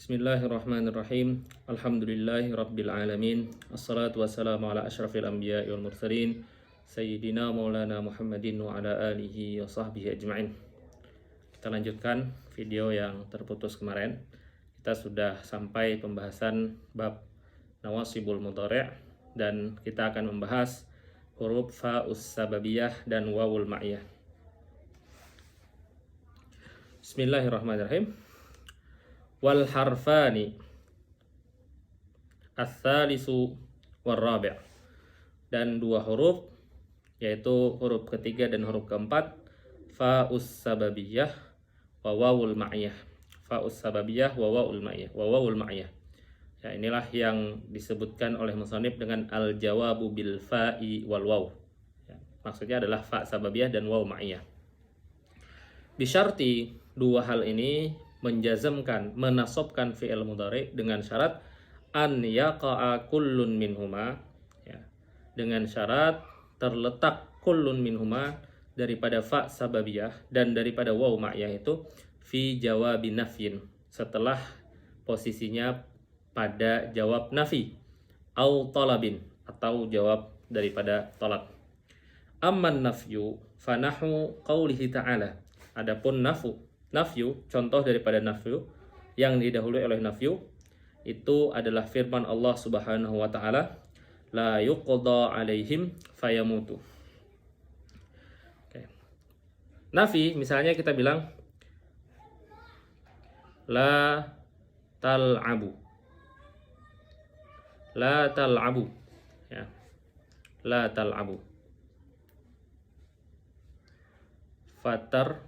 Bismillahirrahmanirrahim. Alhamdulillahi rabbil alamin. Assalatu wassalamu ala asyrafil anbiya'i wal mursalin Sayyidina maulana Muhammadin wa ala alihi wa sahbihi ajma'in. Kita lanjutkan video yang terputus kemarin. Kita sudah sampai pembahasan bab nawasibul mudhari' dan kita akan membahas huruf fa'us sababiyah dan wawul ma'iyah. Bismillahirrahmanirrahim. Wal harfani ats-tsalisu war rabi', dan dua huruf yaitu huruf ketiga dan huruf keempat, fa'us sababiyah wa wawul ma'iyah. Fa'us sababiyah wa wawul ma'iyah. Ya, inilah yang disebutkan oleh musannif dengan al-jawabu bil fa'i wal waw. Ya, maksudnya adalah fa' sababiyah dan waw ma'iyah. Bisyarti dua hal ini menjazamkan, menasobkan fi'il mudhari dengan syarat an yaqa'a kullun minhuma, ya, dengan syarat terletak kullun minhuma daripada fa sababiyah dan daripada waw ma'iyah itu fi jawabi nafyin, setelah posisinya pada jawab nafi, au talabin, atau jawab daripada talab. Amman nafyu fanahu qaulihi ta'ala. Adapun nafyu, contoh daripada nafyu yang didahului oleh nafyu itu adalah firman Allah Subhanahu wa taala, la yuqda alaihim fayamutu. Oke. Nafi misalnya kita bilang la tal'abu. La tal'abu. Ya. La tal'abu. Fatar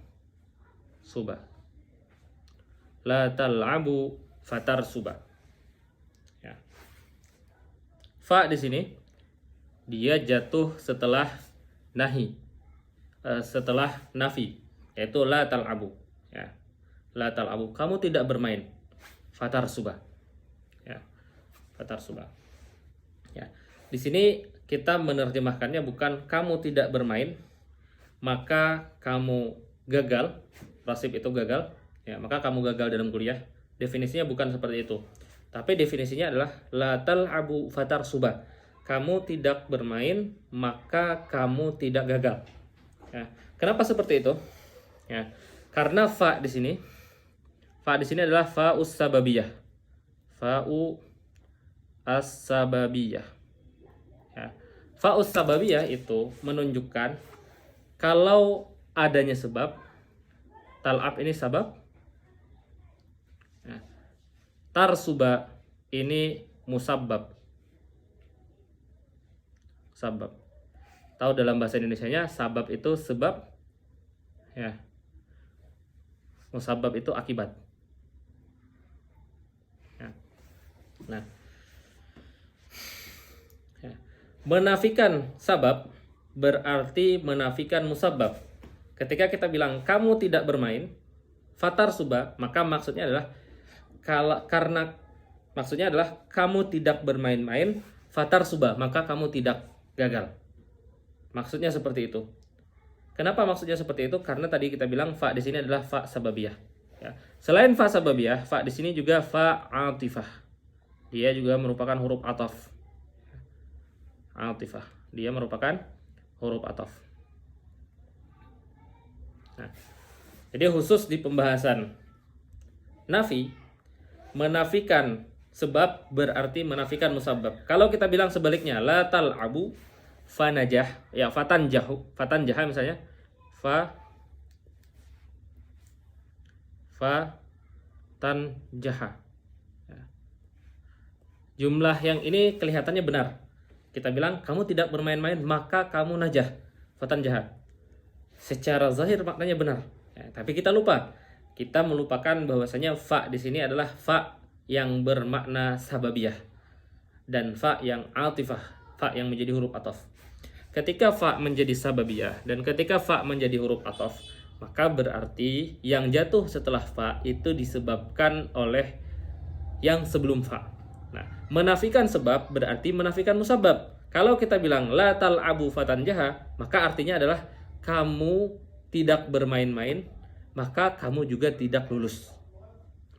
suba. La tal'abu fatar suba. Ya. Fa di sini dia jatuh setelah nahi, setelah nafi, yaitu la tal'abu. Ya. La tal'abu, kamu tidak bermain. Fatar suba. Ya. Fatar suba. Ya. Di sini kita menerjemahkannya bukan kamu tidak bermain, maka kamu gagal. Rasib itu gagal, ya, maka kamu gagal dalam kuliah. Definisinya bukan seperti itu. Tapi definisinya adalah la tal'abu fatar suba. Kamu tidak bermain, maka kamu tidak gagal. Ya. Kenapa seperti itu? Ya. Karena fa di sini adalah fa'us sababiyah. Fa'u as-sababiyah. Ya. Fa'us sababiyah itu menunjukkan kalau adanya sebab. Tal'ab ini sabab, ya. Tarsuba ini musabbab. Sabab. Tahu dalam bahasa Indonesianya sabab itu sebab, ya. Musabbab itu akibat. Ya. Nah, ya. Menafikan sabab berarti menafikan musabbab. Ketika kita bilang kamu tidak bermain, fatar suba, maka maksudnya adalah kamu tidak bermain-main, fatar suba, maka kamu tidak gagal. Maksudnya seperti itu. Kenapa maksudnya seperti itu? Karena tadi kita bilang fa di sini adalah fa sababiyah. Ya. Selain fa sababiyah, fa di sini juga fa atifah. Dia juga merupakan huruf ataf. Atifah. Dia merupakan huruf ataf. Nah, jadi khusus di pembahasan nafi, menafikan sebab berarti menafikan musabbab. Kalau kita bilang sebaliknya, la tal'abu fanajah, ya fatanjah misalnya, tanjaha. Ya. Jumlah yang ini kelihatannya benar. Kita bilang kamu tidak bermain-main, maka kamu najah, fatanjaha. Secara zahir maknanya benar, ya, tapi kita lupa. Kita melupakan bahwasanya fa di sini adalah fa yang bermakna sababiyah dan fa yang atifah, fa yang menjadi huruf ataf. Ketika fa menjadi sababiyah dan ketika fa menjadi huruf ataf, maka berarti yang jatuh setelah fa itu disebabkan oleh yang sebelum fa. Nah, menafikan sebab berarti menafikan musabbab. Kalau kita bilang la tal'abu fatanjaha, maka artinya adalah kamu tidak bermain-main, maka kamu juga tidak lulus.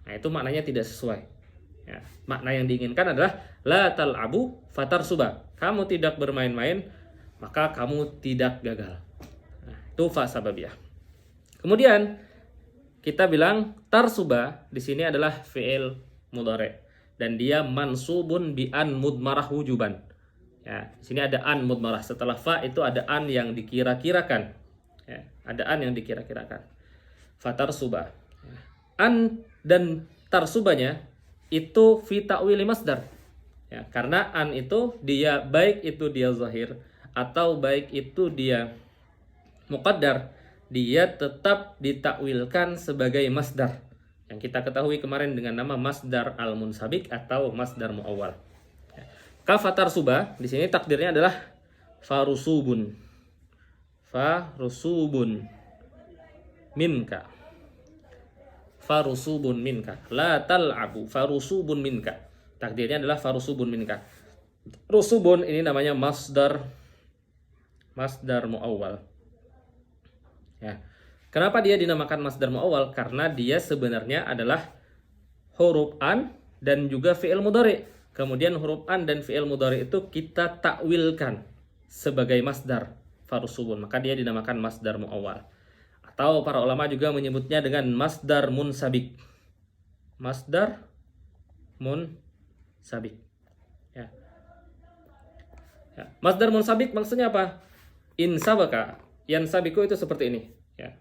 Nah, itu maknanya tidak sesuai. Ya, makna yang diinginkan adalah la tal'abu fatarsuba. Kamu tidak bermain-main, maka kamu tidak gagal. Nah, itu fa sababiyah. Kemudian kita bilang tarsuba di sini adalah fi'il mudhari dan dia mansubun bi an mudmarah wujuban. Ya, di sini ada an mudmarah. Setelah fa itu ada an yang dikira-kirakan. Ya, ada an yang dikira-kirakan. Fatarsuba. Ya. An dan tarsubanya itu fi ta'wili masdar. Ya, karena an itu dia baik itu dia zahir atau baik itu dia muqaddar, dia tetap ditakwilkan sebagai masdar. Yang kita ketahui kemarin dengan nama masdar al-munsabik atau masdar muawwal. Kafatar suba di sini takdirnya adalah farusubun. Farusubun minka. Farusubun minka. La tal'abu farusubun minka. Takdirnya adalah farusubun minka. Rusubun ini namanya masdar muawwal. Ya. Kenapa dia dinamakan masdar muawwal? Karena dia sebenarnya adalah huruf an dan juga fi'il mudhari. Kemudian huruf an dan fi'il mudhari itu kita takwilkan sebagai masdar farusubun. Maka dia dinamakan masdar muawwal. Atau para ulama juga menyebutnya dengan masdar munsabik. Masdar munsabik. Ya. Ya. Masdar munsabik maksudnya apa? Insabaka. Yansabiku itu seperti ini. Ya.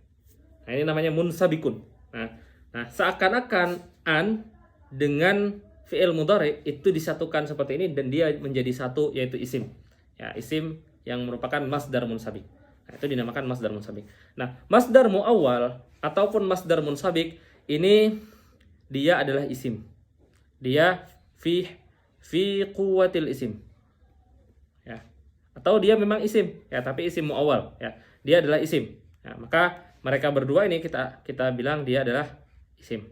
Nah, ini namanya munsabikun. Nah, seakan-akan an dengan fi'il mudhari itu disatukan seperti ini dan dia menjadi satu, yaitu isim. Ya, isim yang merupakan masdar munsabik. Nah, itu dinamakan masdar munsabik. Nah, masdar muawwal ataupun masdar munsabik ini dia adalah isim. Dia fi quwwatil isim. Ya. Atau dia memang isim, ya, tapi isim muawwal, ya. Dia adalah isim. Ya, maka mereka berdua ini kita bilang dia adalah isim.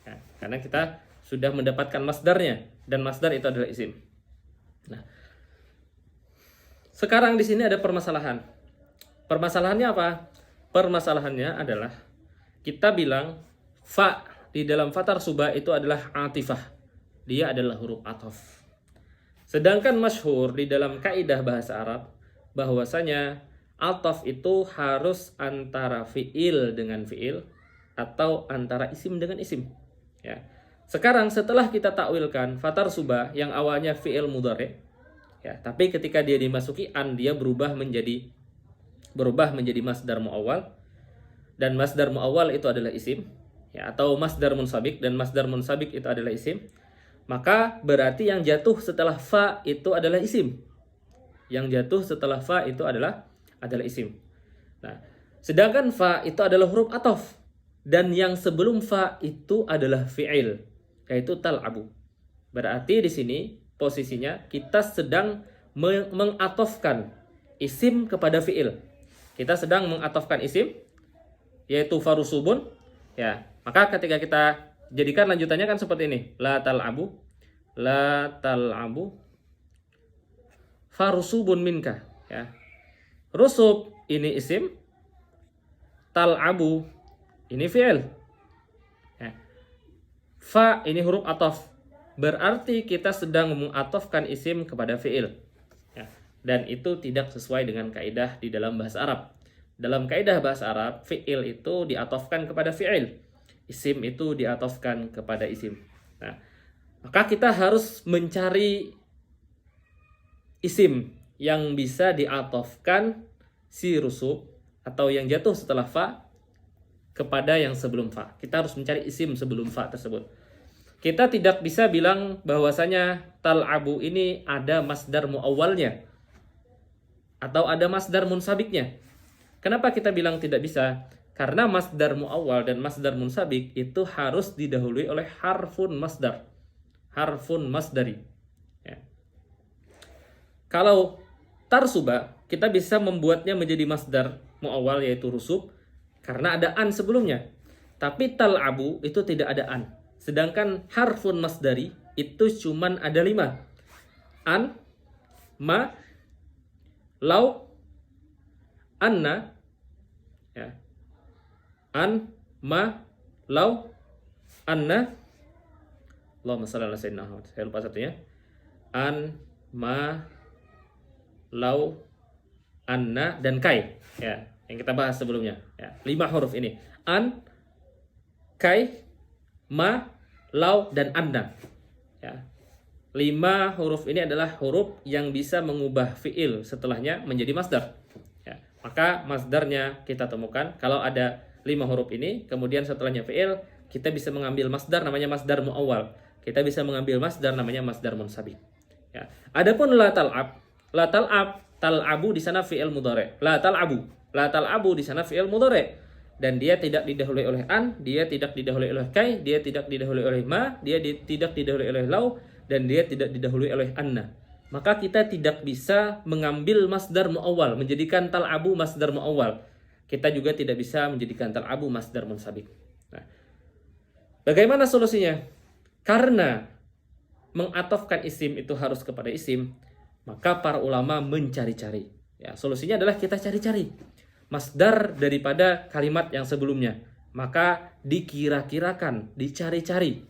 Ya, karena kita sudah mendapatkan masdarnya dan masdar itu adalah isim. Nah, sekarang di sini ada permasalahan. Permasalahannya apa? Permasalahannya adalah kita bilang fa di dalam fatar suba itu adalah atifah. Dia adalah huruf ataf. Sedangkan masyhur di dalam kaidah bahasa Arab bahwasanya ataf itu harus antara fiil dengan fiil atau antara isim dengan isim. Ya. Sekarang setelah kita takwilkan fatar suba yang awalnya fi'il mudhari, ya, tapi ketika dia dimasuki an dia berubah menjadi masdar muawwal, dan masdar muawwal itu adalah isim, ya, atau masdar munsabik, dan masdar munsabik itu adalah isim, maka berarti yang jatuh setelah fa itu adalah isim. Yang jatuh setelah fa itu adalah isim. Nah, sedangkan fa itu adalah huruf ataf dan yang sebelum fa itu adalah fi'il, yaitu tal'abu. Berarti di sini posisinya kita sedang mengatofkan isim kepada fi'il. Kita sedang mengatofkan isim yaitu farusubun, ya. Maka ketika kita jadikan lanjutannya kan seperti ini. La tal'abu farusubun minka, ya. Rusub ini isim, tal'abu ini fi'il. Ya. Fa ini huruf ataf. Berarti kita sedang mengatofkan isim kepada fi'il. Ya. Dan itu tidak sesuai dengan kaidah di dalam bahasa Arab. Dalam kaidah bahasa Arab, fi'il itu diatofkan kepada fi'il. Isim itu diatofkan kepada isim. Nah, maka kita harus mencari isim yang bisa diatofkan si rusub atau yang jatuh setelah fa kepada yang sebelum fa. Kita harus mencari isim sebelum fa tersebut. Kita tidak bisa bilang bahwasanya tal'abu ini ada masdar muawwalnya atau ada masdar munsabiknya. Kenapa kita bilang tidak bisa? Karena masdar muawwal dan masdar munsabik itu harus didahului oleh harfun masdar. Harfun masdari. Ya. Kalau tarsuba, kita bisa membuatnya menjadi masdar muawwal yaitu rusub karena ada an sebelumnya. Tapi tal'abu itu tidak ada an. Sedangkan harfun masdari itu cuman ada 5. An, ma, lau, anna, ya. An, ma, lau, anna, Allahumma shalli ala sayyidina Muhammad. Saya lupa satunya. An, ma, lau, anna, dan kai. Ya, yang kita bahas sebelumnya. Ya, 5 huruf ini. An, kai, ma, lau, dan anna. Ya. 5 huruf ini adalah huruf yang bisa mengubah fiil setelahnya menjadi masdar. Ya. Maka masdarnya kita temukan. Kalau ada 5 huruf ini, kemudian setelahnya fiil, kita bisa mengambil masdar namanya masdar muawwal. Kita bisa mengambil masdar namanya masdar munsabik. Ya. Adapun la tal'ab, tal'abu di sana fiil mudhari'. La tal'abu di sana fiil mudhari'. Dan dia tidak didahului oleh an, dia tidak didahului oleh kai, dia tidak didahului oleh ma, dia tidak didahului oleh lau, dan dia tidak didahului oleh anna. Maka kita tidak bisa mengambil masdar muawwal, menjadikan tal'abu masdar muawwal. Kita juga tidak bisa menjadikan tal'abu masdar munsabik. Nah, bagaimana solusinya? Karena mengatofkan isim itu harus kepada isim, maka para ulama mencari-cari. Ya, solusinya adalah kita cari-cari masdar daripada kalimat yang sebelumnya. Maka dikira-kirakan, dicari-cari.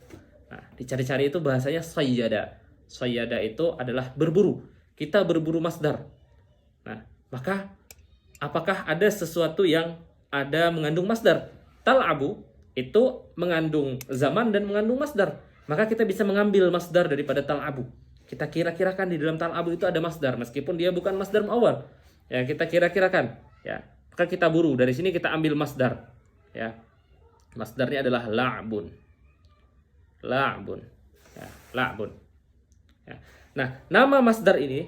Nah, dicari-cari itu bahasanya sayyada. Sayyada itu adalah berburu. Kita berburu masdar. Nah, maka apakah ada sesuatu yang ada mengandung masdar? Tal'abu itu mengandung zaman dan mengandung masdar. Maka kita bisa mengambil masdar daripada tal'abu. Kita kira-kirakan di dalam tal'abu itu ada masdar meskipun dia bukan masdar awal. Ya, kita kira-kirakan, ya. Maka kita buru, dari sini kita ambil masdar. Ya. Masdarnya adalah la'bun. La'bun. Ya, la'bun. Ya. Nah, nama masdar ini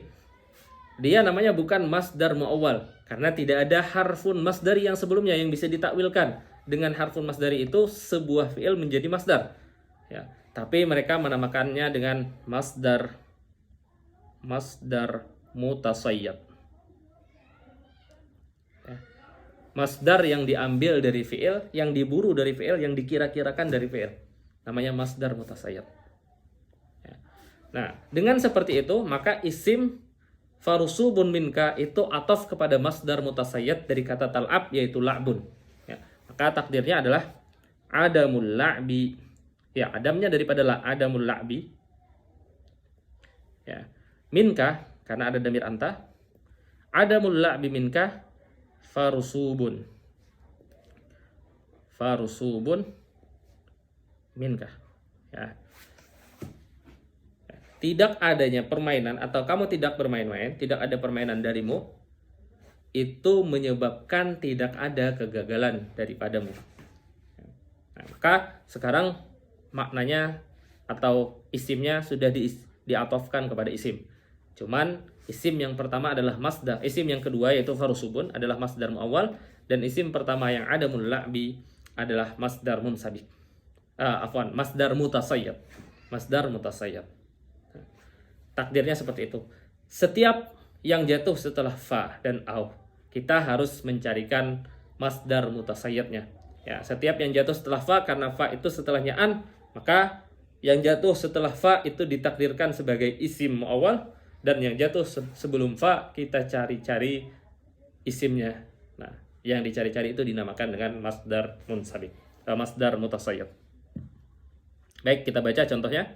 dia namanya bukan masdar muawwal karena tidak ada harfun masdari yang sebelumnya yang bisa ditakwilkan. Dengan harfun masdari itu sebuah fi'il menjadi masdar. Ya, tapi mereka menamakannya dengan masdar mutasayyad. Masdar yang diambil dari fi'il, yang diburu dari fi'il, yang dikira-kirakan dari fi'il. Namanya masdar mutasayyad. Ya. Nah, dengan seperti itu, maka isim farusubun minka itu ataf kepada masdar mutasayyad dari kata tal'ab, yaitu la'bun. Ya. Maka takdirnya adalah adamul la'bi. Ya, adamnya daripada adamul la'bi. Ya. Minka, karena ada damir anta. Adamul la'bi minka farusubun minka. Ya. Tidak adanya permainan atau kamu tidak bermain-main, tidak ada permainan darimu, itu menyebabkan tidak ada kegagalan daripadamu. Nah, maka sekarang maknanya atau isimnya sudah diatofkan kepada isim. Cuman isim yang pertama adalah masdar, isim yang kedua yaitu farusubun adalah masdar muawwal, dan isim pertama yang ada la'bi adalah masdar munsabik. Masdar mutasayyad. Masdar mutasayyad. Takdirnya seperti itu. Setiap yang jatuh setelah fa dan au, kita harus mencarikan masdar mutasayyadnya. Ya, setiap yang jatuh setelah fa, karena fa itu setelahnya an, maka yang jatuh setelah fa itu ditakdirkan sebagai isim muawwal. Dan yang jatuh sebelum fa kita cari-cari isimnya. Nah, yang dicari-cari itu dinamakan dengan masdar munsabik, masdar mutasayyad. Baik, kita baca contohnya.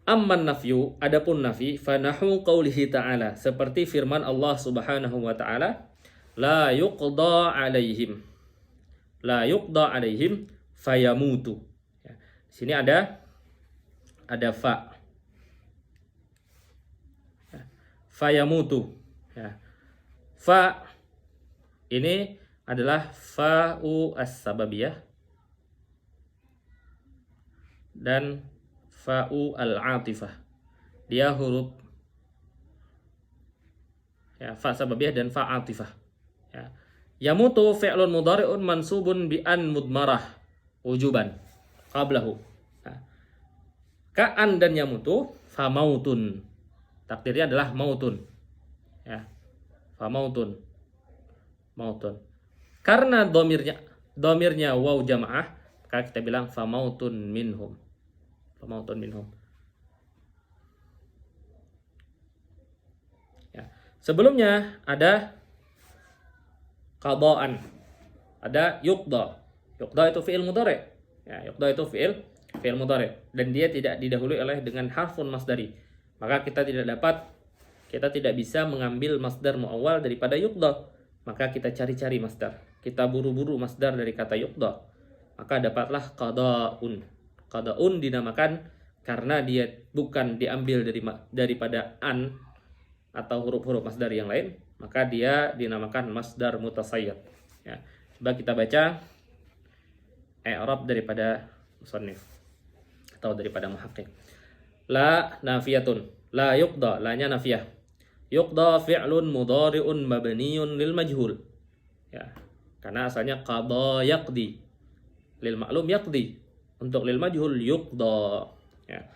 Amman nafyu, adapun nafi, fanahu qaulihi ta'ala, seperti firman Allah Subhanahu wa ta'ala, la yuqda alaihim. La yuqda alaihim fayamutu. Ya, di sini ada fa. Fayamutu. Ya. Fa ini adalah fa'u as-sababiyah dan fa'u al-atifah. Dia huruf ya, fa sababiyah dan fa atifah. Ya. Yamutu fi'lun mudhari'un mansubun bi an mudmarah wujuban qablahu. Ya. Ka'an dan yamutu fa mautun. Takdirnya adalah mautun. Ya. Fa mautun. Mautun. Karena domirnya waw jamaah, maka kita bilang fa mautun minhum. Fa mautun minhum. Ya. Sebelumnya ada qadaan. Ada yuqda. Yuqda itu fi'il mudhari'. Ya, yuqda itu fi'il fi'il mudhari, dan dia tidak didahului oleh dengan harfun masdari, maka kita tidak bisa mengambil masdar muawwal daripada yuqda. Maka kita cari-cari masdar, kita buru-buru masdar dari kata yuqda, maka dapatlah qada'un. Qada'un dinamakan karena dia bukan diambil daripada an atau huruf-huruf masdar yang lain, maka dia dinamakan masdar mutasayyad. Ya. Coba kita baca i'rab daripada musannif atau daripada muhaqqiq. La nafiyatun, la yuqda, la-nya nafiyah. Yuqda fi'lun mudhari'un mabniyun lil majhul. Ya, karena asalnya qada yaqdi. Lil ma'lum yaqdi. Untuk lil majhul yuqda. Ya.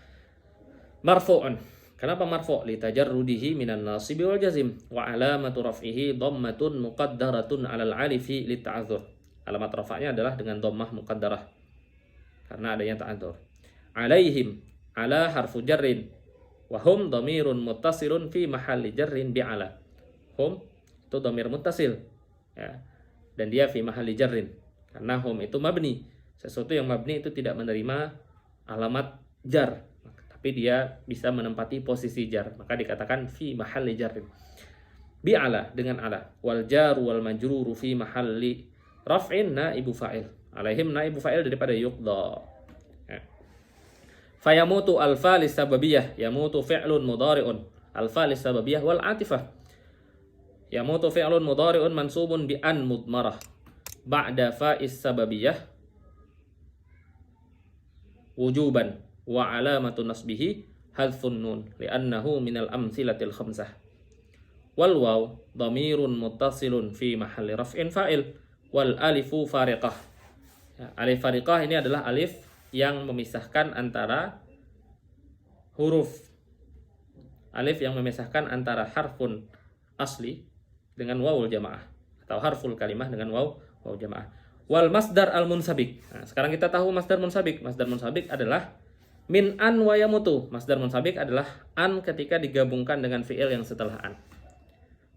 Marfu'un. Kenapa marfu'? Li tajarrudihi minan nasibi wal jazim wa alamatu raf'ihi dhammatun muqaddaratun 'alal 'alifi lit ta'adzur. Alamat rafa'nya adalah dengan dhammah muqaddarah karena adanya ta'adzur. Alaihim, ala harfu jarrin, wa hum dhamirun muttasilun fi mahalli jarrin bi ala. Hum itu dhamir muttasil, ya, dan dia fi mahalli jarrin karena hum itu mabni. Sesuatu yang mabni itu tidak menerima alamat jar, tapi dia bisa menempati posisi jar, maka dikatakan fi mahalli jarrin bi ala, dengan ala. Wal jaru wal majruru fi mahalli raf'in naibu fa'il. Alaihim naibu fa'il daripada yuqda. Ya. Fayamutu alfa lisababiyah, yamutu fi'lun mudhari'un. Alfa lisababiyah wal atifah. Yamutu fi'lun mudhari'un mansubun bi an mudmarah ba'da fa'is sababiyah wujuban wa alamatu nasbihi hadfun nun li'annahu minal amsilatil khamsah. Wal waw dhamirun muttasilun fi mahalli raf'in fa'il. Wal alifu fariqah. Ya, alif fariqah ini adalah alif yang memisahkan antara huruf. Alif yang memisahkan antara harfun asli dengan wawul jamaah atau harful kalimah dengan waw jamaah. Wal masdar al munsabik. Nah, sekarang kita tahu masdar munsabik. Masdar munsabik adalah min an wa yamutu. Masdar munsabik adalah an ketika digabungkan dengan fi'il yang setelah an.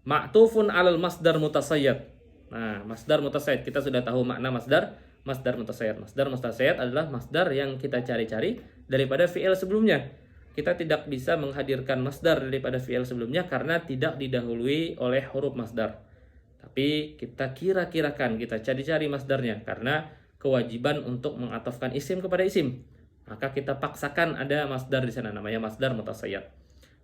Ma'tufun alal masdar mutasayyad. Nah, masdar mutasayyad, kita sudah tahu makna masdar mutasayyad. Masdar mutasayyad adalah masdar yang kita cari-cari daripada fi'il sebelumnya. Kita tidak bisa menghadirkan masdar daripada fi'il sebelumnya karena tidak didahului oleh huruf masdar. Tapi kita kira-kirakan, kita cari-cari masdarnya karena kewajiban untuk mengatafkan isim kepada isim. Maka kita paksakan ada masdar di sana, namanya masdar mutasayyad.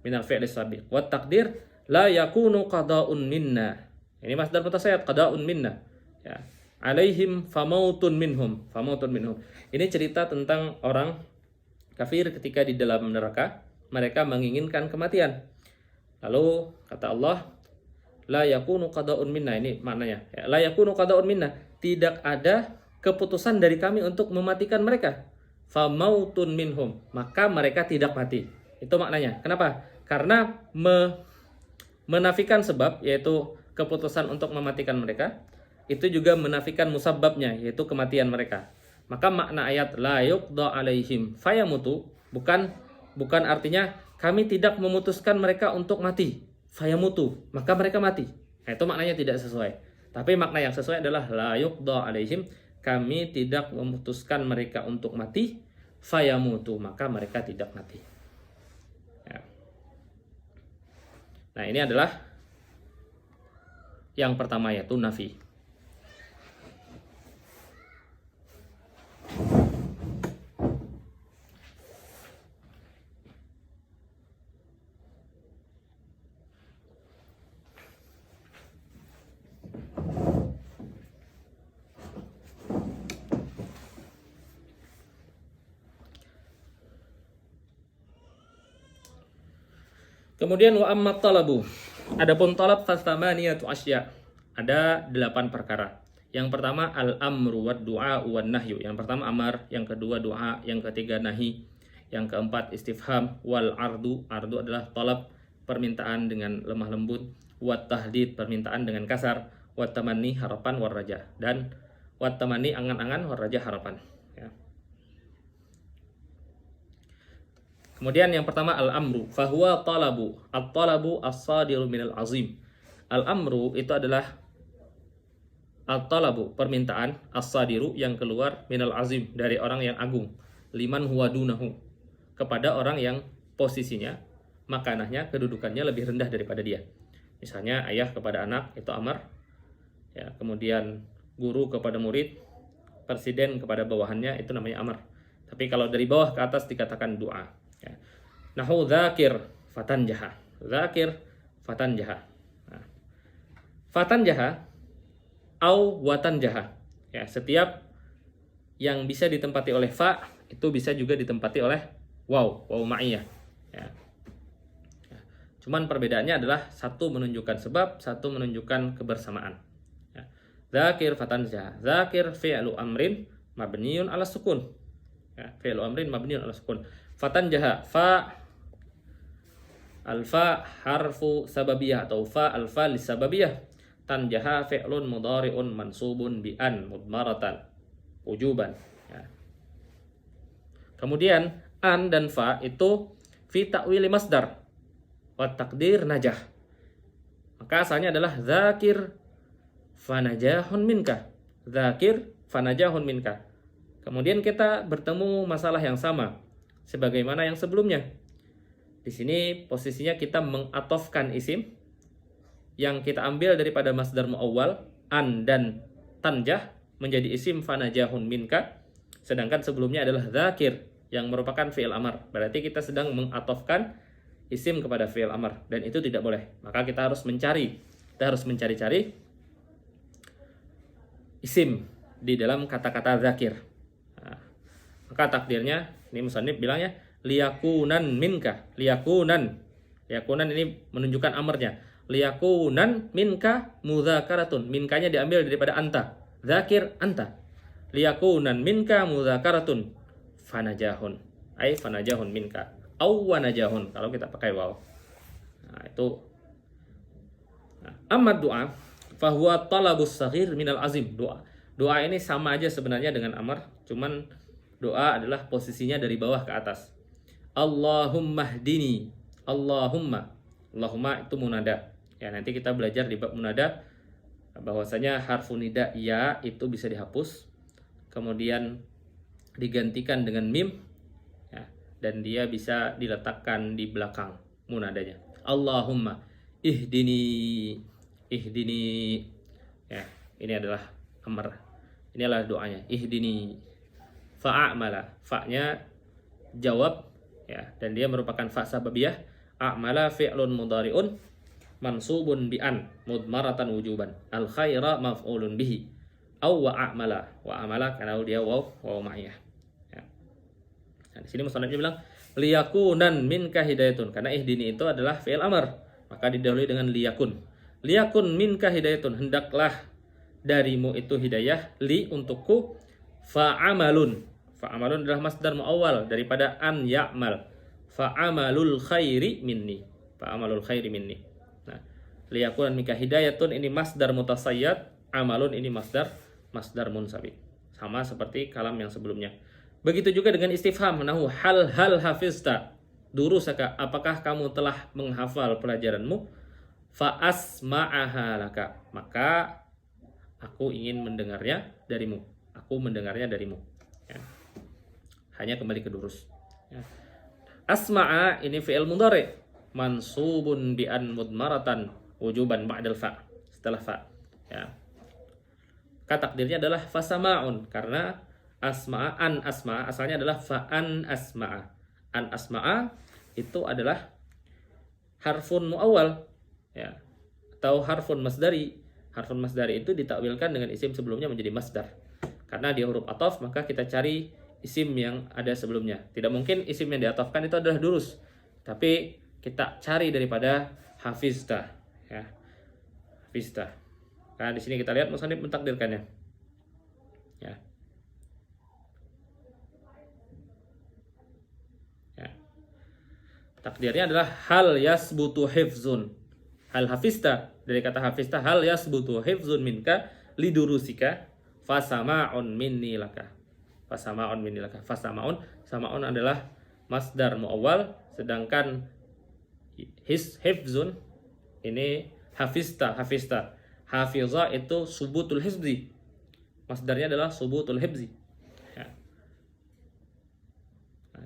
Minal fi'lis sabiq. Wa taqdir la yakunu qada'un minna. Ini masdar mutasayyad, qada'un minna. Ya. Alaihim famautun minhum. Famautun minhum. Ini cerita tentang orang kafir ketika di dalam neraka, mereka menginginkan kematian. Lalu kata Allah, la yakunu qada'un minna. Ini maknanya. Ya, la yakunu qada'un minna. Tidak ada keputusan dari kami untuk mematikan mereka. Famautun minhum. Maka mereka tidak mati. Itu maknanya. Kenapa? Karena menafikan sebab, yaitu keputusan untuk mematikan mereka, itu juga menafikan musabbabnya, yaitu kematian mereka. Maka makna ayat la yuqda alaihim fayamutu bukan artinya kami tidak memutuskan mereka untuk mati, fayamutu, maka mereka mati. Nah, itu maknanya tidak sesuai. Tapi makna yang sesuai adalah la yuqda alaihim, kami tidak memutuskan mereka untuk mati, fayamutu, maka mereka tidak mati. Ya. Nah, ini adalah yang pertama, yaitu nafi. Kemudian wa amma talabu. Adapun talab fastamaniyatu asya. Ada 8 perkara. Yang pertama al-amru wad du'a wan nahyu. Yang pertama amar, yang kedua doa, yang ketiga nahi, yang keempat istifham, wal ardu. Ardu adalah talab, permintaan dengan lemah lembut, wat tahdid, permintaan dengan kasar, wat tamanni, harapan, war raja. Dan wat tamanni, angan-angan, war raja, harapan. Ya. Kemudian yang pertama al-amru, fahuwa talabu. At-talabu as-sadiru minal azim. Al-amru itu adalah at-talabu, permintaan, as-sadiru yang keluar minal azim, dari orang yang agung. liman huwa dunahu, kepada orang yang posisinya, makanahnya, kedudukannya lebih rendah daripada dia. Misalnya ayah kepada anak itu amar, ya, kemudian guru kepada murid, presiden kepada bawahannya itu namanya amar. Tapi kalau dari bawah ke atas dikatakan doa. Ya. Nahu dzakir fatan jaha, dzakir fatan jaha. Nah, fatan jaha au watan jaha. Ya, setiap yang bisa ditempati oleh fa itu bisa juga ditempati oleh waw ma'iyah. Ya. Cuman perbedaannya adalah satu menunjukkan sebab, satu menunjukkan kebersamaan. Ya. Dzakir fatan jaha. Dzakir fi'lu amrin mabniun ala sukun. Ya, fi'lu amrin mabniun ala sukun. Fatan jaha, fa alfa harfu sababiyah atau fa alfa lisababiyah. Tan jaha fi'lun mudhari'un mansubun bi an mudmaratan wujuban. Ya. Kemudian an dan fa itu fi ta'wili masdar wa taqdir najah. Maka asalnya adalah dzakir fanajahun minka. Dzakir fanajahun minka. Kemudian kita bertemu masalah yang sama sebagaimana yang sebelumnya. Di sini posisinya kita mengatofkan isim yang kita ambil daripada masdar muawwal an dan tanjah menjadi isim fanajahun minka, sedangkan sebelumnya adalah dzakir yang merupakan fi'il amar. Berarti kita sedang mengatofkan isim kepada fi'il amar dan itu tidak boleh. Maka kita harus mencari-cari isim di dalam kata-kata dzakir. Nah, maka takdirnya ini musannif bilangnya liyakunan minka. Liyakunan ini menunjukkan amarnya. Liyakunan minka mudzakaratun. Minkanya diambil daripada anta. Dzakir anta. Liyakunan minka mudzakaratun fanajahun. Ai fanajahun minka. Au wanajahun kalau kita pakai waw. Nah, itu. Nah, amma doa fahuwa talabus saghir minal azim. Doa ini sama aja sebenarnya dengan amar, cuman doa adalah posisinya dari bawah ke atas. Allahumma hdini. Allahumma itu munada. Ya, nanti kita belajar di bab munada bahwasanya harfu nida ya itu bisa dihapus, kemudian digantikan dengan mim, ya, dan dia bisa diletakkan di belakang munadanya. Allahumma ihdini. Ya, ini adalah amar. Ini adalah doanya. Ihdini. Fa'amala. Fa-nya jawab, ya, dan dia merupakan fa sababiyah. A'mala fi'lun mudhari'un mansubun bi an mudmaratan wujuban. Al khaira maf'ulun bihi. Aw wa a'mala. Wa amala karena dia waw ma'iyah. Ya. Nah, di sini musannifnya bilang liyakunan minka hidayatun, karena ihdini itu adalah fi'il amar, maka didahului dengan liyakun. Liyakun minka hidayatun, hendaklah darimu itu hidayah, li untukku, fa'amalun. Fa'amalun adalah masdar muawwal daripada an ya'mal. Fa'amalul khairi minni. Fa'amalul khairi minni. Nah, liyakunan minka hidayatun ini masdar mutasayyad, amalun ini masdar munsabik. Sama seperti kalam yang sebelumnya. Begitu juga dengan istifham, nahu hal hafizta. Durusaka, apakah kamu telah menghafal pelajaranmu? Fa asma'aha laka, maka aku ingin mendengarnya darimu. Aku mendengarnya darimu. Ya. Hanya kembali ke durus. Ya. Asma'a ini fi'il mudhari, mansubun bi an mudmaratan wujuban ba'dal fa, setelah fa. Ya. Kata takdirnya adalah fasama'un, karena asma'a, an asma'a asalnya adalah fa'an asma'a. An asma'a itu adalah harfun muawwal, ya, atau harfun masdari. Harfun masdari itu ditakwilkan dengan isim sebelumnya menjadi masdar. Karena dia huruf ataf, maka kita cari isim yang ada sebelumnya. Tidak mungkin isim yang diatafkan itu adalah durus, tapi kita cari daripada hafizta, ya. Hafizta. Nah, di sini kita lihat musannif mentakdirkannya. Ya. Ya. Takdirnya adalah hal yasbutu hifzun. Hal hafizta, dari kata hafizta, hal yasbutu hifzun minka lidurusika fasama'un minni laka. Fasama'un minni laka. Sama'un adalah masdar muawwal, sedangkan hifzun ini hafizta. Hafizah itu subutul hifzi. Masdarnya adalah subutul hifzi. Ya.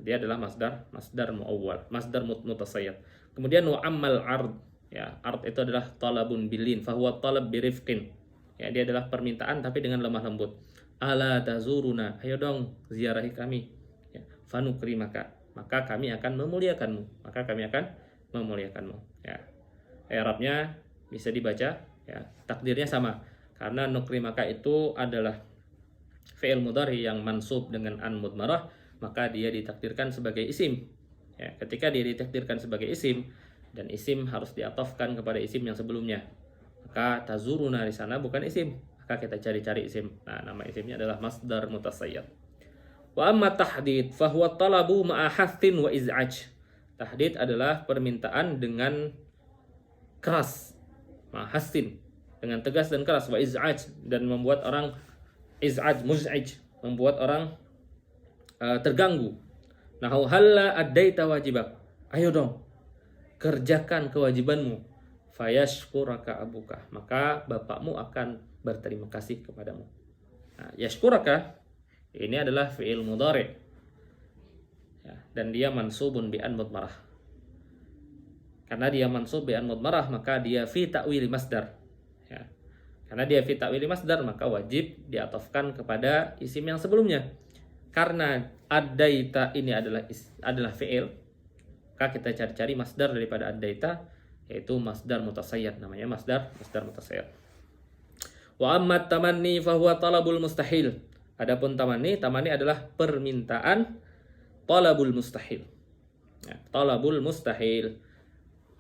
dia adalah masdar muawwal, masdar mutasayyad. Kemudian wa ammal ard, ya, ard itu adalah talabun bilin, fahuwa talab birifqin. Ya, dia adalah permintaan tapi dengan lemah lembut. Ala tazuruna, ayo dong ziarahi kami. Ya, fanukrimaka, maka kami akan memuliakanmu, Ya. I'rabnya bisa dibaca, ya, takdirnya sama. Karena nukrimaka itu adalah fi'il mudhari yang mansub dengan an mudmarah, maka dia ditakdirkan sebagai isim. Ya, ketika dia ditakdirkan sebagai isim dan isim harus diatofkan kepada isim yang sebelumnya, maka tazuruna di sana bukan isim, maka kita cari-cari isim. Nah, nama isimnya adalah masdar mutasayyad. Wa amma tahdid fahuwa talabu ma'a hathin wa iz'aj. Tahdid adalah permintaan dengan keras, ma'hasin, dengan tegas dan keras, wa iz'aj, dan membuat orang iz'aj, muz'ij, membuat orang terganggu. Nahu halla addaita wajibak, ayo dong kerjakan kewajibanmu. Fayashkuraka abuka, maka bapakmu akan berterima kasih kepadamu. Nah, yashkuraka ini adalah fi'il mudhari, ya, dan dia mansubun bi an mudmarah. Karena dia mansub bi an mudmarah, maka dia fi ta'wili masdar. Ya. Karena dia fi ta'wili masdar, maka wajib diatofkan kepada isim yang sebelumnya. Karena addaita ini adalah fi'il, maka kita cari-cari masdar daripada addaita, yaitu masdar mutasayyad, namanya masdar mutasayyad. Wa amma tamanni fahuwa talabul mustahil. Adapun tamanni adalah permintaan talabul mustahil. Ya, talabul mustahil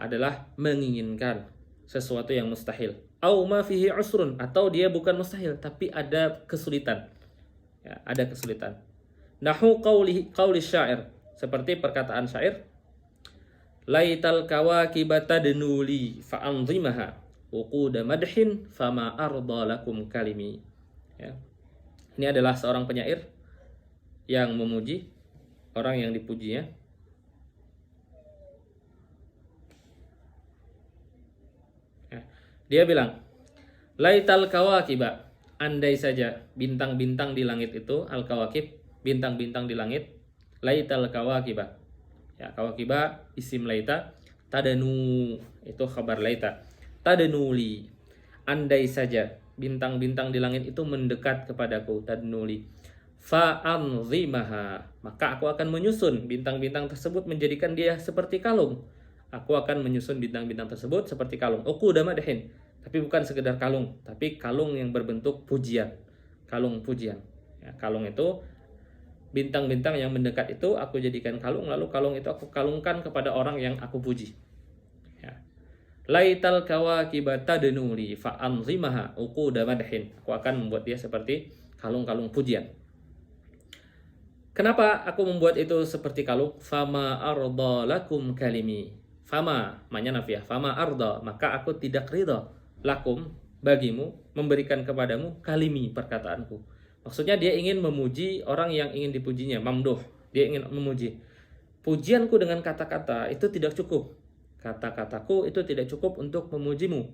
adalah menginginkan sesuatu yang mustahil. Au ma fihi usrun, atau dia bukan mustahil tapi ada kesulitan. Ya, ada kesulitan. Nahu qauli syair, seperti perkataan syair, laital kawakibata denuli fa'anzimaha uquda madhin fama arda lakum kalimi. Ya. Ini adalah seorang penyair yang memuji orang yang dipujinya. Ya. Dia bilang, laital kawakiba, andai saja bintang-bintang di langit itu, al-kawakib, bintang-bintang di langit, laital kawakiba. Ya, kawakiba isim laita, tadanu itu khabar laita. Tadanuli, andai saja bintang-bintang di langit itu mendekat kepadaku, tadnuli. Fa'anzimaha, maka aku akan menyusun bintang-bintang tersebut menjadikan dia seperti kalung. Aku akan menyusun bintang-bintang tersebut seperti kalung. Uquda madhin, tapi bukan sekedar kalung, tapi kalung yang berbentuk pujian. Kalung pujian. Ya, kalung itu bintang-bintang yang mendekat itu aku jadikan kalung, lalu kalung itu aku kalungkan kepada orang yang aku puji. Ya. Laital kawakibata denuli fa'anzimaha uquda madhin. Aku akan membuat dia seperti kalung-kalung pujian. Kenapa aku membuat itu seperti kalung? Fama arda lakum kalimi. Fama, maknanya nafiyah. Fama arda, maka aku tidak ridha lakum, bagimu, memberikan kepadamu kalimi, perkataanku. Maksudnya dia ingin memuji orang yang ingin dipujinya, mamduh. Dia ingin memuji. Pujianku dengan kata-kata itu tidak cukup. Kata-kataku itu tidak cukup untuk memujimu.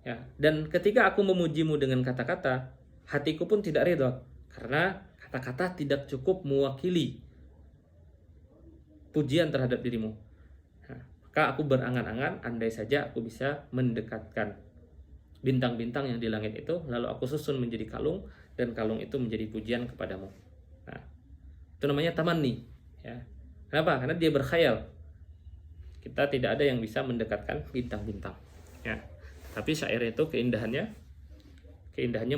Ya. Dan ketika aku memujimu dengan kata-kata, hatiku pun tidak ridha. Karena kata-kata tidak cukup mewakili pujian terhadap dirimu. Nah, maka aku berangan-angan, andai saja aku bisa mendekatkan bintang-bintang yang di langit itu, lalu aku susun menjadi kalung, dan kalung itu menjadi pujian kepadamu. Nah, itu namanya tamanni. Ya. Kenapa? Karena dia berkhayal. Kita tidak ada yang bisa mendekatkan bintang-bintang. Ya. Tapi syair itu keindahannya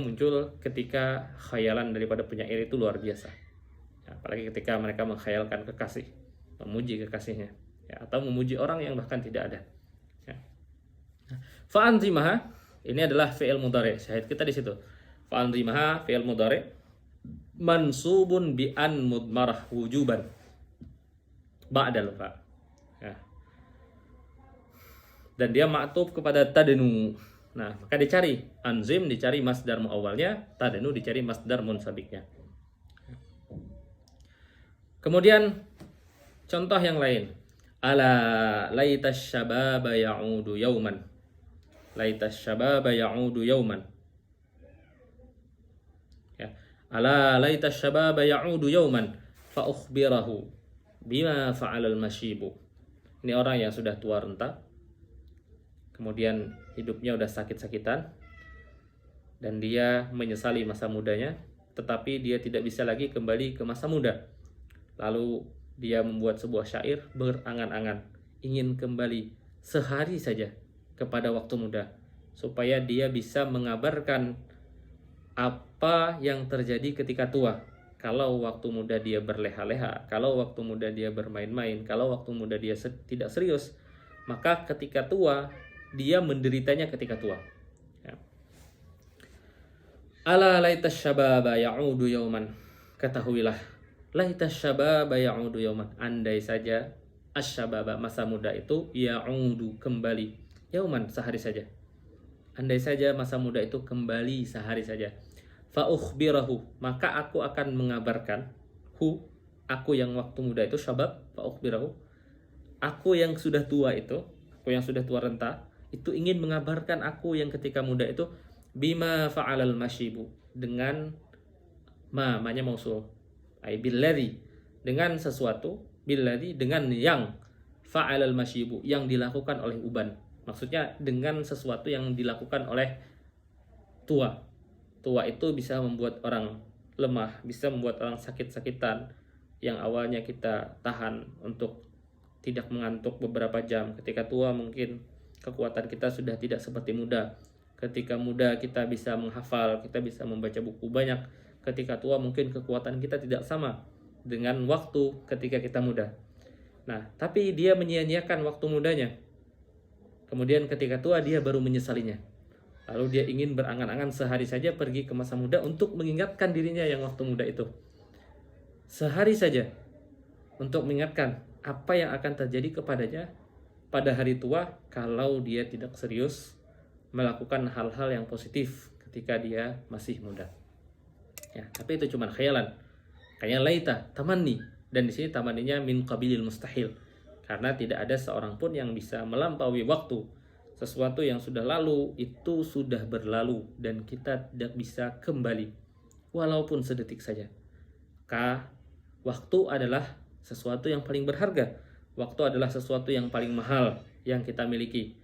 muncul ketika khayalan daripada penyair itu luar biasa. Ya, apalagi ketika mereka mengkhayalkan kekasih, memuji kekasihnya, ya, atau memuji orang yang bahkan tidak ada. Ya. Fa'anzimaha ini adalah fi'il mudhari. Syahid kita di situ. Fa'anzimaha fi'il mudhari mansubun bi an mudmarah wujuban ba'dal fa. Ya. Dan dia ma'tuf kepada tadenu. Nah, maka dicari anzim, dicari masdar muawwalnya, tadenu dicari masdar munsabiknya. Kemudian contoh yang lain. Ala laitas syababa ya'udu yauman. Laitas syababa ya'udu yauman. Ya. Ala laitas syababa ya'udu yauman fa ukhbirahu bima fa'alal masyibu. Ini orang yang sudah tua renta, kemudian hidupnya udah sakit-sakitan, dan dia menyesali masa mudanya, tetapi dia tidak bisa lagi kembali ke masa muda. Lalu dia membuat sebuah syair berangan-angan ingin kembali sehari saja kepada waktu muda, supaya dia bisa mengabarkan apa yang terjadi ketika tua. Kalau waktu muda dia berleha-leha, kalau waktu muda dia bermain-main, kalau waktu muda dia tidak serius, maka ketika tua dia menderitanya ketika tua. Ya. Ala laitas syababa ya'udu yauman. Ketahuilah, laitas syababa ya'udu yauman. Andai saja asyababa, masa muda itu, ya'udu, kembali, yauman, sehari saja. Andai saja masa muda itu kembali sehari saja. Fa ukhbirahu, maka aku akan mengabarkan aku yang waktu muda itu, syabab, fa ukhbirahu, aku yang sudah tua itu, aku yang sudah tua renta itu ingin mengabarkan aku yang ketika muda itu, bima fa'alal masyibu, dengan ma-nya mausul, ai billadzi, dengan sesuatu, billadzi, dengan yang, fa'alal masyibu, yang dilakukan oleh uban. Maksudnya dengan sesuatu yang dilakukan oleh tua. Tua itu bisa membuat orang lemah, bisa membuat orang sakit-sakitan. Yang awalnya kita tahan untuk tidak mengantuk beberapa jam. Ketika tua mungkin kekuatan kita sudah tidak seperti muda. Ketika muda kita bisa menghafal, kita bisa membaca buku banyak. Ketika tua mungkin kekuatan kita tidak sama dengan waktu ketika kita muda. Nah, tapi dia menyia-nyiakan waktu mudanya. Kemudian ketika tua dia baru menyesalinya. Lalu dia ingin berangan-angan sehari saja pergi ke masa muda untuk mengingatkan dirinya yang waktu muda itu. Sehari saja untuk mengingatkan apa yang akan terjadi kepadanya pada hari tua kalau dia tidak serius melakukan hal-hal yang positif ketika dia masih muda. Ya, tapi itu cuma khayalan. Kayak laita, tamanni, dan di sini tamanninya min qabilil mustahil. Karena tidak ada seorang pun yang bisa melampaui waktu. Sesuatu yang sudah lalu itu sudah berlalu dan kita tidak bisa kembali walaupun sedetik saja. Waktu adalah sesuatu yang paling berharga. Waktu adalah sesuatu yang paling mahal yang kita miliki.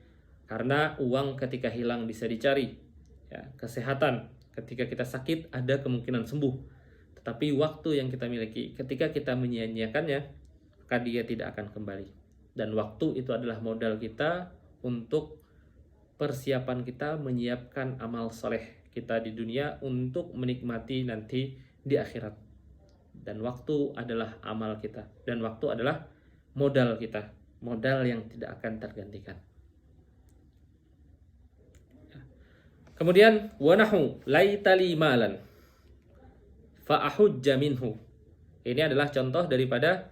Karena uang ketika hilang bisa dicari. Ya, kesehatan ketika kita sakit ada kemungkinan sembuh. Tetapi waktu yang kita miliki ketika kita menyia-nyiakannya, maka dia tidak akan kembali. Dan waktu itu adalah modal kita untuk persiapan kita menyiapkan amal soleh kita di dunia untuk menikmati nanti di akhirat. Dan waktu adalah amal kita, dan waktu adalah modal kita, modal yang tidak akan tergantikan. Kemudian wanahu laitali malan fa ahujja minhu. Ini adalah contoh daripada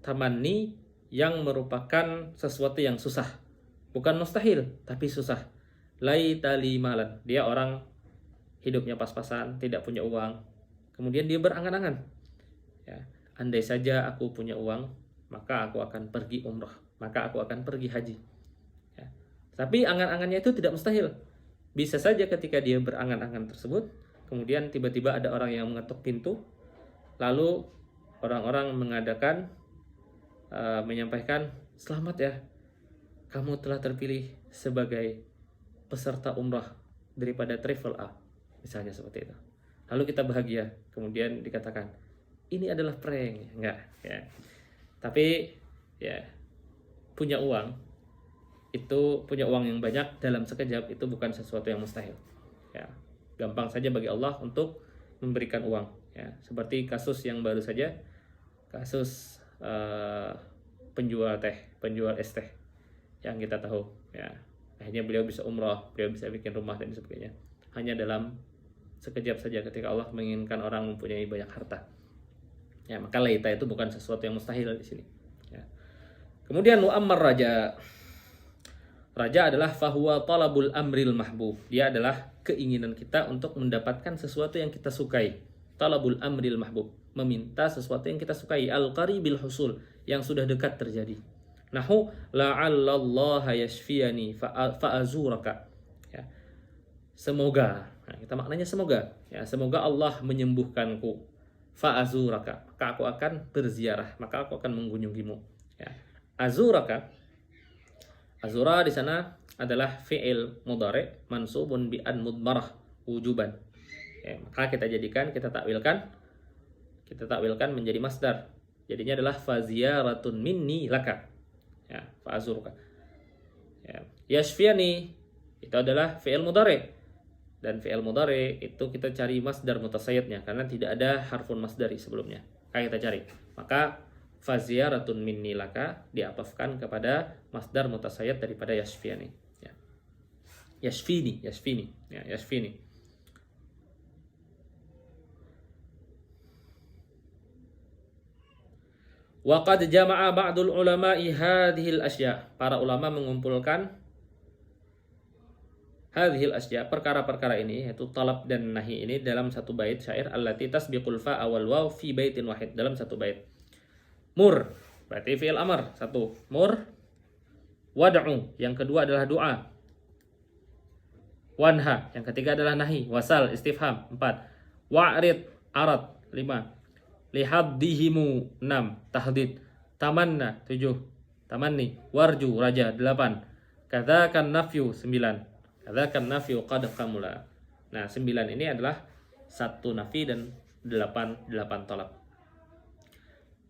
tamanni yang merupakan sesuatu yang susah. Bukan mustahil, tapi susah. Laitali malan. Dia orang hidupnya pas-pasan, tidak punya uang. Kemudian dia berangan-angan. Ya, andai saja aku punya uang, maka aku akan pergi umrah, maka aku akan pergi haji. Ya. Tapi angan-angannya itu tidak mustahil. Bisa saja ketika dia berangan-angan tersebut, kemudian tiba-tiba ada orang yang mengetuk pintu, lalu orang-orang menyampaikan, selamat ya, kamu telah terpilih sebagai peserta umrah daripada Travel A, misalnya seperti itu. Lalu kita bahagia, kemudian dikatakan ini adalah prank, enggak ya. Tapi ya, punya uang yang banyak dalam sekejap itu bukan sesuatu yang mustahil. Ya, gampang saja bagi Allah untuk memberikan uang. Ya, seperti kasus yang baru saja, kasus penjual es teh yang kita tahu. Ya, akhirnya beliau bisa umrah, beliau bisa bikin rumah dan sebagainya. Hanya dalam sekejap saja ketika Allah menginginkan orang mempunyai banyak harta. Ya, maka laita itu bukan sesuatu yang mustahil di sini. Ya. Kemudian mu'ammar raja. Raja adalah fahuwa talabul amril mahbub. Dia adalah keinginan kita untuk mendapatkan sesuatu yang kita sukai. Talabul amril mahbub, meminta sesuatu yang kita sukai. Al-qaribil husul, yang sudah dekat terjadi. Nahu la'allallaha yashfiyani fa'azuraka. Ya. Semoga, nah, kita maknanya semoga. Ya, semoga Allah menyembuhkanku. Fa'azuraka, maka aku akan berziarah, maka aku akan mengunjungimu. Ya. Azuraka, azura di sana adalah fi'il mudhari mansubun bi an mudmarah wujuban. Ya, maka kita takwilkan menjadi masdar. Jadinya adalah faziyaratun minni laka. Ya, fa'azuruka. Ya, yashfiani itu adalah fi'il mudhari. Dan fi'il mudhari itu kita cari masdar mutasayyidnya karena tidak ada harfun masdari sebelumnya. Kita cari. Maka faziyaratun minni laka diatofkan kepada masdar mutasayyid daripada yashfiani. Ya. Yashfini. Ya, yashfini. Wa qad jama'a ba'dul ulama'i hadhil asya. Para ulama mengumpulkan hadhil asya, perkara-perkara ini, yaitu talab dan nahi ini dalam satu bait syair allati tasbiqul fa awal waw fi baitin wahid, dalam satu bait. Mur berarti fi'il amr, satu. Mur. Wad'u, yang kedua adalah doa. Wanha, yang ketiga adalah nahi. Wasal, istifham, 4. Wa'rid, arad, 5. Lihaddihimu, 6. Tahdid. Tamanna, 7. Tamanni. Warju, raja, 8. Kadzakan nafyu, 9. Kadzakan nafyu qad kamula. Nah, 9 ini adalah 1 nafi dan 8 talab.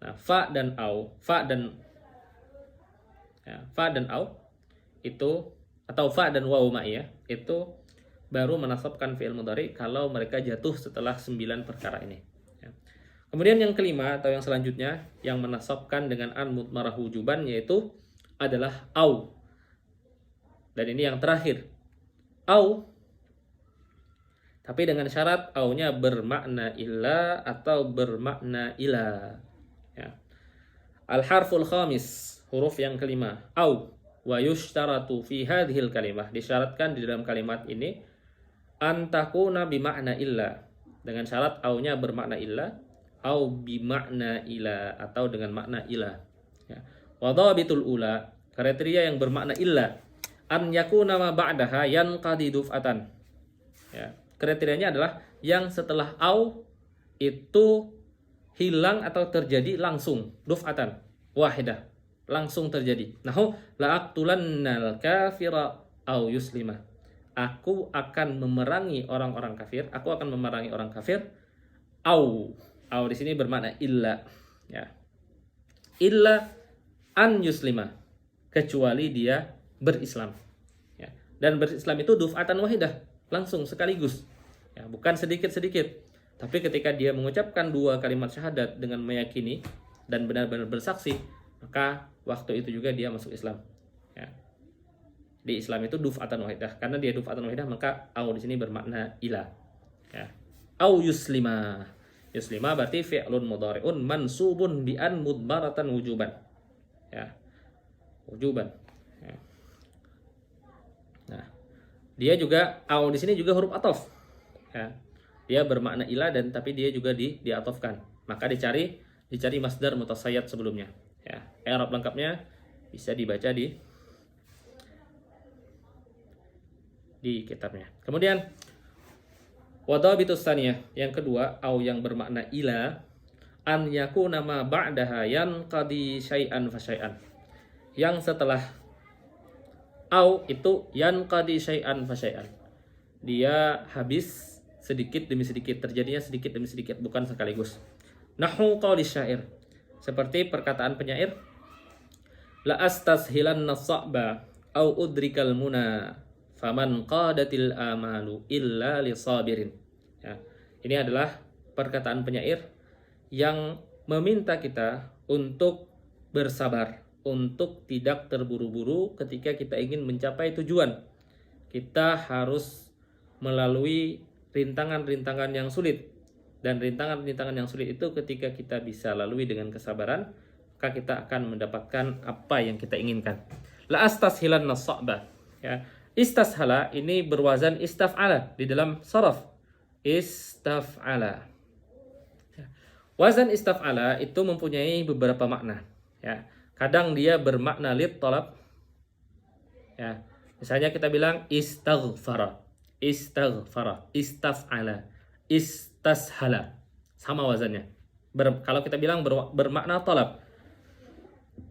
Nah, fa dan au itu, atau fa dan waw ma'iyah itu baru menasabkan fi'il mudhari kalau mereka jatuh setelah 9 perkara ini. Ya. Kemudian yang kelima atau yang selanjutnya yang menasabkan dengan an mudmarah wujuban yaitu adalah au. Dan ini yang terakhir. Au, tapi dengan syarat aunya bermakna illa atau bermakna ila. Ya. Al-harful khamis, huruf yang kelima, au, wa yushtaratu fi hadhil kalimah, disyaratkan di dalam kalimat ini antakuna bimakna illa, dengan syarat aunya bermakna illa, au bimakna ila, atau dengan makna ila. Ya. Wa dhabitul ula, kriteria yang bermakna illa, an yakuna ma ba'daha yanqadi duf'atan. Ya, kriterianya adalah yang setelah au itu hilang atau terjadi langsung, duf'atan wahidah, langsung terjadi. Nahu la'aqtulannal kafira au yuslima. Aku akan memerangi orang-orang kafir, aku akan memerangi orang kafir. Au di sini bermakna illa. Ya. Illa an yuslima, kecuali dia berislam. Ya. Dan berislam itu duf'atan wahidah, langsung sekaligus. Ya, bukan sedikit-sedikit. Tapi ketika dia mengucapkan 2 kalimat syahadat dengan meyakini dan benar-benar bersaksi, maka waktu itu juga dia masuk Islam. Ya. Di Islam itu duf'atan wahidah. Karena dia duf'atan wahidah, maka au di sini bermakna ila. Ya. Au yuslima. Yuslima berarti fi'lun mudhari'un mansubun bi an mudmaratan wujuban. Ya. Wujuban. Ya. Nah, dia juga au di sini juga huruf ataf. Ya. Dia bermakna ila dan tapi dia juga diatofkan. Maka dicari masdar mutasayyad sebelumnya. Ya. I'rab lengkapnya bisa dibaca di kitabnya. Kemudian wadhabitus tsaniyah, yang kedua, au yang bermakna ila, an yakuna ma ba'daha yanqadi syai'an fa syai'an. Yang setelah au itu yanqadi syai'an fa syai'an. Dia habis sedikit demi sedikit, terjadinya sedikit demi sedikit, bukan sekaligus. Nahu qauli syair, seperti perkataan penyair, la astashilanna sa'ba au udrikal muna faman qadatil amalu illa lisabirin. Ya, ini adalah perkataan penyair yang meminta kita untuk bersabar, untuk tidak terburu-buru ketika kita ingin mencapai tujuan. Kita harus melalui rintangan-rintangan yang sulit. Dan rintangan-rintangan yang sulit itu ketika kita bisa lalui dengan kesabaran, maka kita akan mendapatkan apa yang kita inginkan. La astashilanna sa'ba. Ya. Istashala ini berwazan istaf'ala di dalam saraf. Istaf'ala. Wazan istaf'ala itu mempunyai beberapa makna. Ya. Kadang dia bermakna lit talab. Ya. Misalnya kita bilang istaghfara, istaf'ala, istashala. sama wazannya. Kalau kita bilang bermakna talab,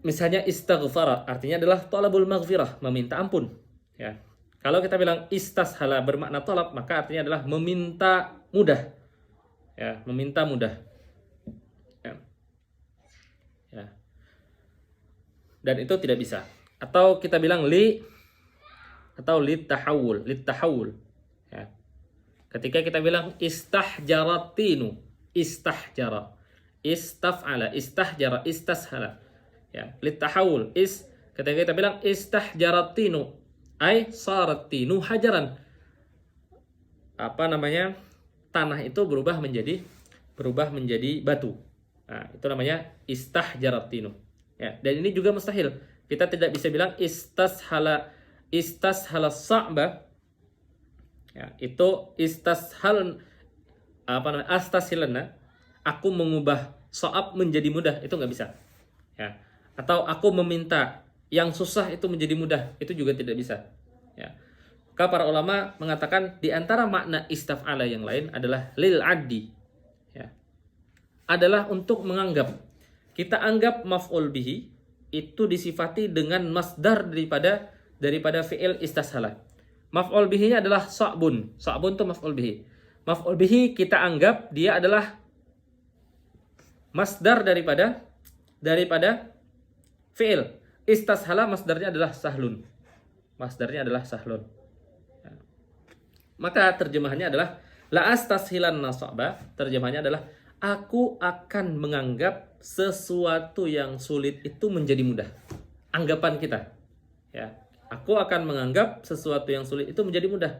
misalnya istaghfara artinya adalah talabul maghfirah, meminta ampun. Ya. Kalau kita bilang istashala bermakna talab, maka artinya adalah meminta mudah. Ya, meminta mudah. Ya. Ya. Dan itu tidak bisa. Atau kita bilang litahawul. Ya. Ketika kita bilang istahjaratinu, istahjara, istaf'ala, istahjara, istashala. Ya, litahawul. Ketika kita bilang istahjaratinu, ay saratinu hajaran. Apa namanya? Tanah itu berubah menjadi batu. Nah, itu namanya istahjaratinu. Ya, dan ini juga mustahil. Kita tidak bisa bilang istashala sa'ba. Ya, itu astashilana, aku mengubah so'ab menjadi mudah, itu nggak bisa. Ya. Atau aku meminta yang susah itu menjadi mudah, itu juga tidak bisa. Ya. Maka para ulama mengatakan di antara makna istaf'ala yang lain adalah lil addi. Ya. Adalah untuk menganggap. Kita anggap maf'ul bihi itu disifati dengan masdar daripada fi'il istashala. Maf'ul bihi adalah sa'bun. Sa'bun itu maf'ul bihi. Maf'ul bihi kita anggap dia adalah masdar daripada fi'il. Istashala masdarnya adalah sahlun. Ya. Maka terjemahannya adalah la astashilan nasaba. Terjemahannya adalah aku akan menganggap sesuatu yang sulit itu menjadi mudah. Anggapan kita. Ya. Aku akan menganggap sesuatu yang sulit itu menjadi mudah.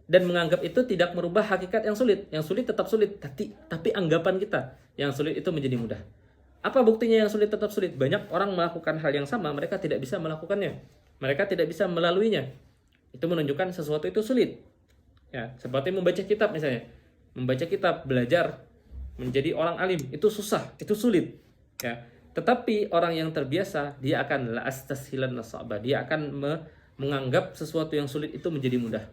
Dan menganggap itu tidak merubah hakikat yang sulit. Yang sulit tetap sulit. Tapi anggapan kita yang sulit itu menjadi mudah. Apa buktinya yang sulit tetap sulit? Banyak orang melakukan hal yang sama, mereka tidak bisa melakukannya. Mereka tidak bisa melaluinya. Itu menunjukkan sesuatu itu sulit. Ya, seperti membaca kitab misalnya. Membaca kitab, belajar, menjadi orang alim. Itu susah, itu sulit. Ya. Tetapi orang yang terbiasa, dia akan la astashilan nasaba. Dia akan menganggap sesuatu yang sulit itu menjadi mudah.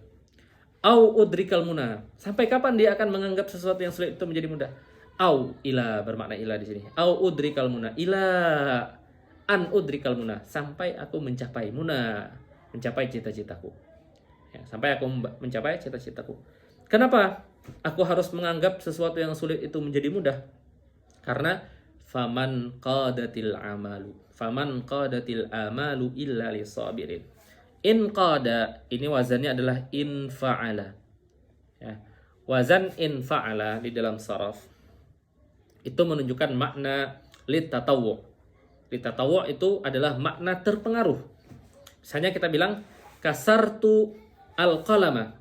Au udrikal muna. Sampai kapan dia akan menganggap sesuatu yang sulit itu menjadi mudah? Au ila bermakna ila di sini. Au udrikal muna. Ila an udrikal muna. Sampai aku mencapai muna, mencapai cita-citaku. Ya, sampai aku mencapai cita-citaku. Kenapa aku harus menganggap sesuatu yang sulit itu menjadi mudah? Karena faman qadatil amalu illa lisabirin. In qada, ini wazannya adalah in fa'ala. Ya. Wazan in fa'ala di dalam saraf itu menunjukkan makna litatawwu. Litatawwu itu adalah makna terpengaruh. Misalnya kita bilang kasartu al-qalama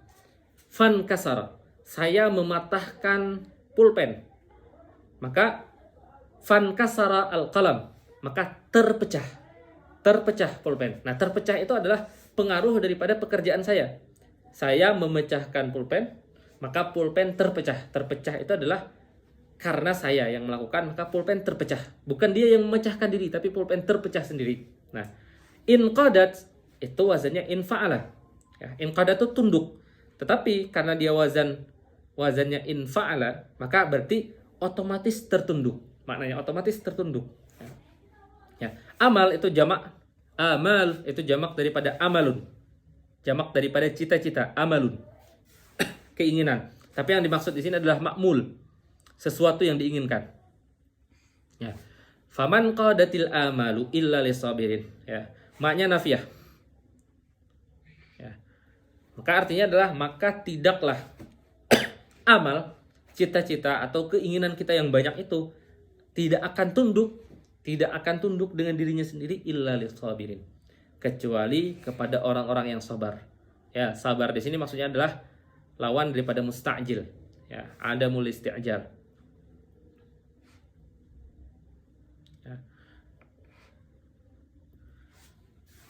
fan kasara. Saya mematahkan pulpen. Maka fan kasara al-qalam, maka terpecah pulpen. Nah, terpecah itu adalah pengaruh daripada pekerjaan saya. Saya memecahkan pulpen, maka pulpen terpecah. Terpecah itu adalah karena saya yang melakukan, maka pulpen terpecah. Bukan dia yang memecahkan diri, tapi pulpen terpecah sendiri. Nah, inqadat itu wazannya infa'ala. Ya, inqadat itu tunduk. Tetapi karena dia wazannya infa'ala, maka berarti otomatis tertunduk. Maknanya otomatis tertunduk. Ya. Amal itu jamak. Amal itu jamak daripada amalun. Jamak daripada cita-cita, amalun. Keinginan. Tapi yang dimaksud di sini adalah makmul. Sesuatu yang diinginkan. Ya. Faman qadatil amalu illa lisabirin. Ya. Maknya nafiyah. Ya. Maka artinya adalah maka tidaklah amal, cita-cita atau keinginan kita yang banyak itu tidak akan tunduk dengan dirinya sendiri illa lisabirin, kecuali kepada orang-orang yang sabar. Ya, sabar di sini maksudnya adalah lawan daripada musta'jil. Ya, adamul isti'jal. Ya.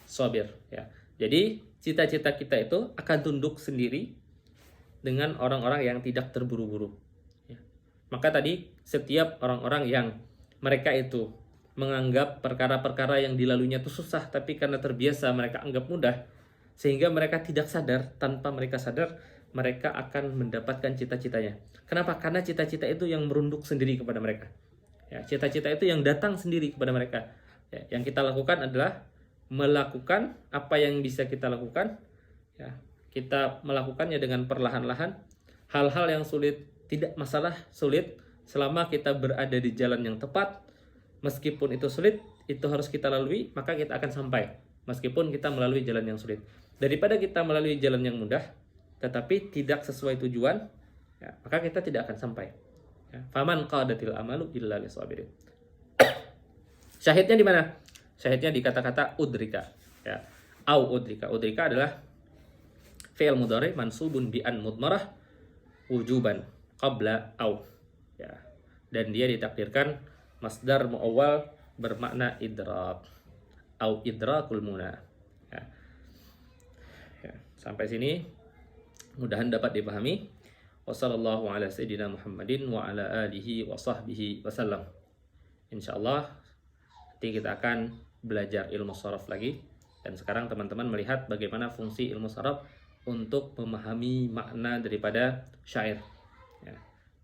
Sabir, ya. Jadi, cita-cita kita itu akan tunduk sendiri dengan orang-orang yang tidak terburu-buru. Ya. Maka tadi setiap orang-orang yang mereka itu menganggap perkara-perkara yang dilaluinya itu susah, tapi karena terbiasa mereka anggap mudah, sehingga mereka tidak sadar, tanpa mereka sadar mereka akan mendapatkan cita-citanya. Kenapa? Karena cita-cita itu yang merunduk sendiri kepada mereka. Ya, cita-cita itu yang datang sendiri kepada mereka. Ya, yang kita lakukan adalah melakukan apa yang bisa kita lakukan. Ya, kita melakukannya dengan perlahan-lahan. Hal-hal yang sulit tidak masalah sulit selama kita berada di jalan yang tepat. Meskipun itu sulit, itu harus kita lalui, maka kita akan sampai. Meskipun kita melalui jalan yang sulit. Daripada kita melalui jalan yang mudah, tetapi tidak sesuai tujuan, ya, maka kita tidak akan sampai. Ya, faman qadatil amalu illa lisabirin. Syahidnya di mana? Syahidnya di kata-kata udrika. Ya. Au udrika. Udrika adalah fi'il mudhari mansubun bi an mudmarah wujuban qabla au. Ya. Dan dia ditakdirkan masdar muawwal bermakna idrak. Au idrakul muna. Ya. Ya. Sampai sini mudahan dapat dipahami. Wassallallahu ala sayyidina Muhammadin wa ala alihi wa sahbihi wasallam. Insyaallah nanti kita akan belajar ilmu sharaf lagi. Dan sekarang teman-teman melihat bagaimana fungsi ilmu sharaf untuk memahami makna daripada syair. Ya.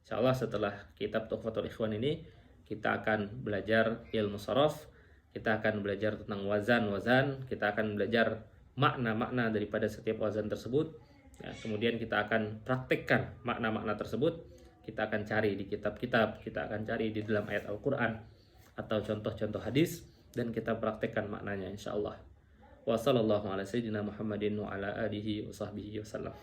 Insyaallah setelah kitab Tuhfatul Ikhwan ini kita akan belajar ilmu sharaf, kita akan belajar tentang wazan-wazan, kita akan belajar makna-makna daripada setiap wazan tersebut. Ya, kemudian kita akan praktekkan makna-makna tersebut. Kita akan cari di kitab-kitab, kita akan cari di dalam ayat Al-Quran atau contoh-contoh hadis, dan kita praktekkan maknanya insyaallah. Wa sallallahu ala sayyidina Muhammadin wa ala alihi wa sahbihi wasallam.